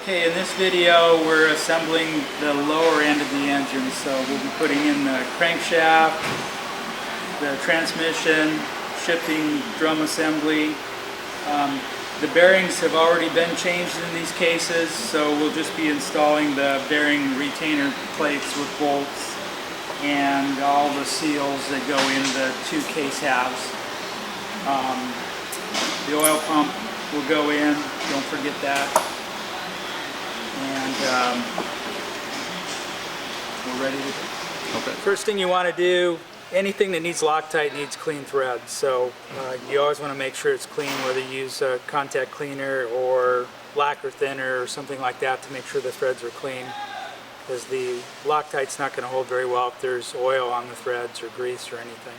Okay, in this video we're assembling the lower end of the engine, so we'll be putting in the crankshaft, the transmission, shifting drum assembly. The bearings have already been changed in these cases, so we'll just be installing the bearing retainer plates with bolts and all the seals that go in the two case halves. The oil pump will go in, don't forget that. And we're ready to go. Okay. First thing you want to do, anything that needs Loctite needs clean threads. So you always want to make sure it's clean, whether you use a contact cleaner or lacquer thinner or something like that to make sure the threads are clean. Because the Loctite's not going to hold very well if there's oil on the threads or grease or anything.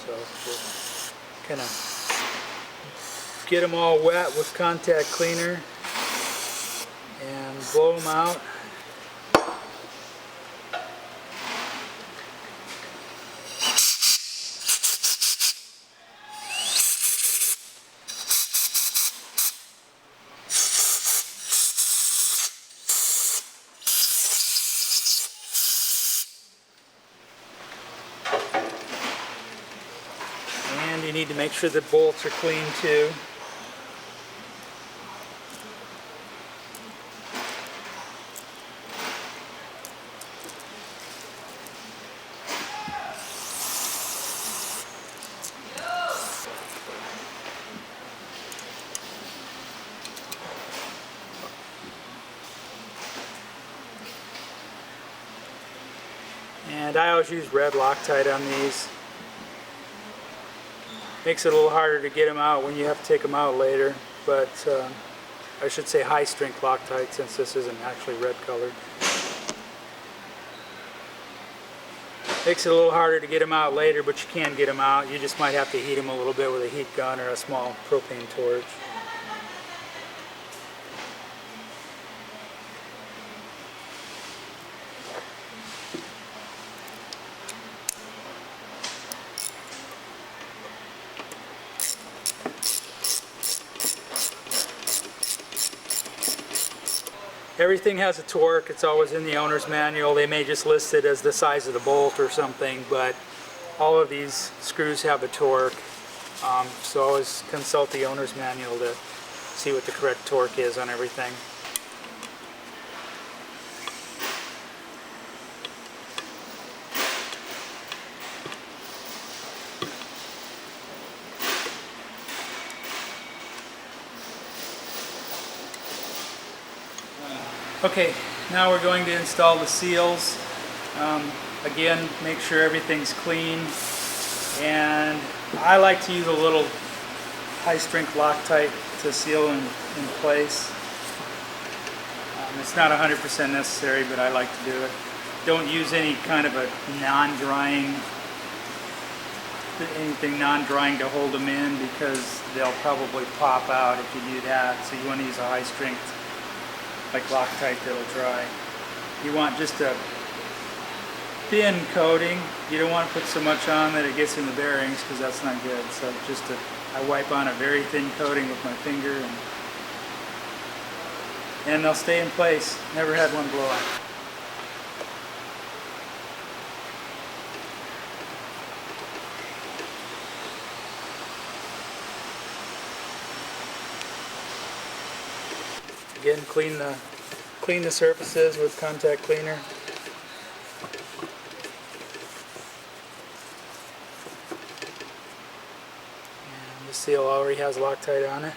So we'll kind of get them all wet with contact cleaner and blow them out. And you need to make sure the bolts are clean too. And I always use red Loctite on these. Makes it a little harder to get them out when you have to take them out later, but I should say high strength Loctite since this isn't actually red colored. Makes it a little harder to get them out later, but you can get them out. You just might have to heat them a little bit with a heat gun or a small propane torch. Everything has a torque. It's always in the owner's manual. They may just list it as the size of the bolt or something, but all of these screws have a torque. So always consult the owner's manual to see what the correct torque is on everything. Okay, now we're going to install the seals. Again, make sure everything's clean. And I like to use a little high-strength Loctite to seal in place. It's not 100% necessary, but I like to do it. Don't use any kind of a anything non-drying to hold them in, because they'll probably pop out if you do that. So you want to use a high-strength like Loctite that'll dry. You want just a thin coating. You don't want to put so much on that it gets in the bearings, because that's not good. So I wipe on a very thin coating with my finger, and they'll stay in place. Never had one blow out. Again, clean the surfaces with contact cleaner. And the seal already has Loctite on it.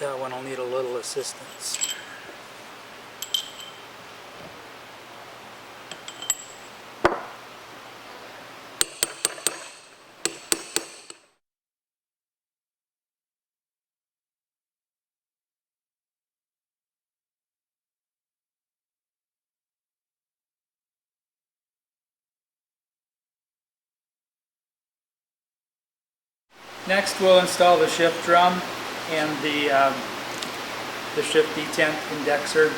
That one will need a little assistance. Next we'll install the shift drum and the shift detent indexer.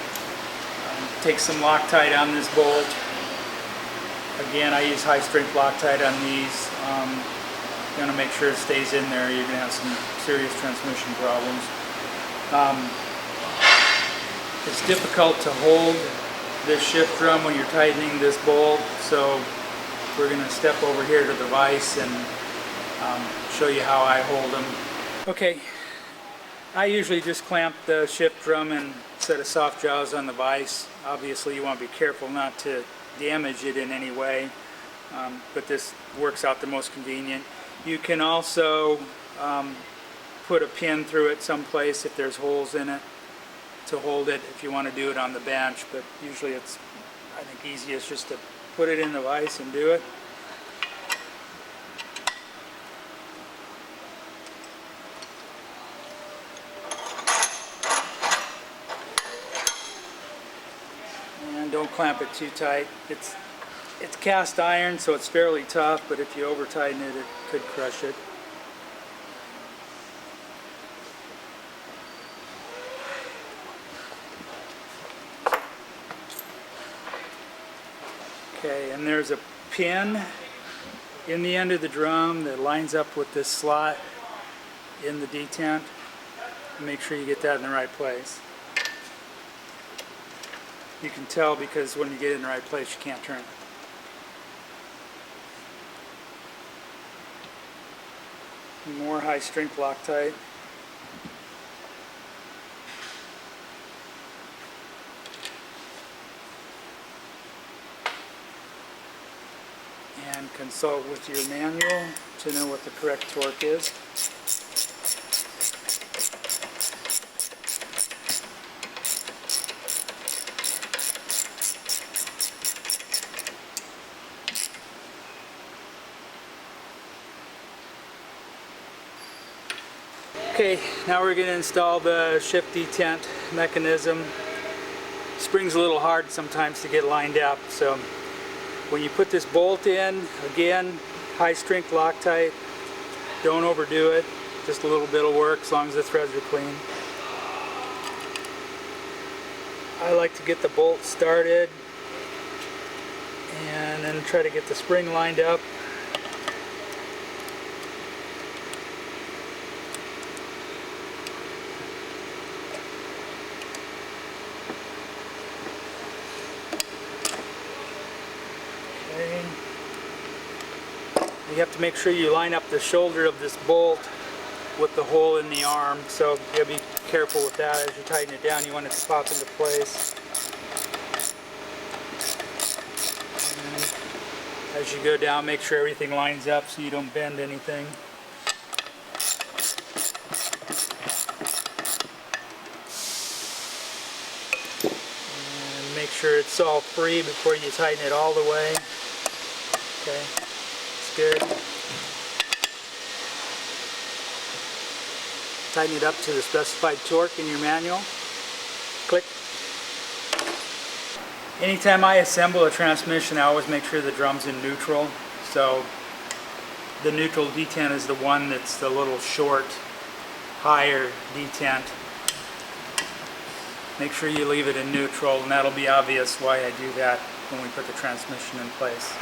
Take some Loctite on this bolt. Again, I use high strength Loctite on these. You're going to make sure it stays in there. You're going to have some serious transmission problems. It's difficult to hold this shift drum when you're tightening this bolt, so we're going to step over here to the vise and show you how I hold them. Okay, I usually just clamp the shift drum and set of soft jaws on the vise. Obviously you want to be careful not to damage it in any way, but this works out the most convenient. You can also put a pin through it someplace if there's holes in it to hold it if you want to do it on the bench, but usually it's, I think, easiest just to put it in the vise and do it. And don't clamp it too tight. It's cast iron, so it's fairly tough, but if you over tighten it, it could crush it. Okay, and there's a pin in the end of the drum that lines up with this slot in the detent. Make sure you get that in the right place. You can tell because when you get it in the right place, you can't turn it. More high strength Loctite. And consult with your manual to know what the correct torque is. Okay, now we're going to install the shift detent mechanism. Spring's a little hard sometimes to get lined up, so when you put this bolt in, again, high strength Loctite, don't overdo it, just a little bit will work as long as the threads are clean. I like to get the bolt started and then try to get the spring lined up. You have to make sure you line up the shoulder of this bolt with the hole in the arm, so you gotta be careful with that. As you tighten it down, you want it to pop into place. And as you go down, make sure everything lines up so you don't bend anything. And make sure it's all free before you tighten it all the way. Okay. Good. Tighten it up to the specified torque in your manual. Click. Anytime I assemble a transmission, I always make sure the drum's in neutral. So the neutral detent is the one that's the little short, higher detent. Make sure you leave it in neutral, and that'll be obvious why I do that when we put the transmission in place.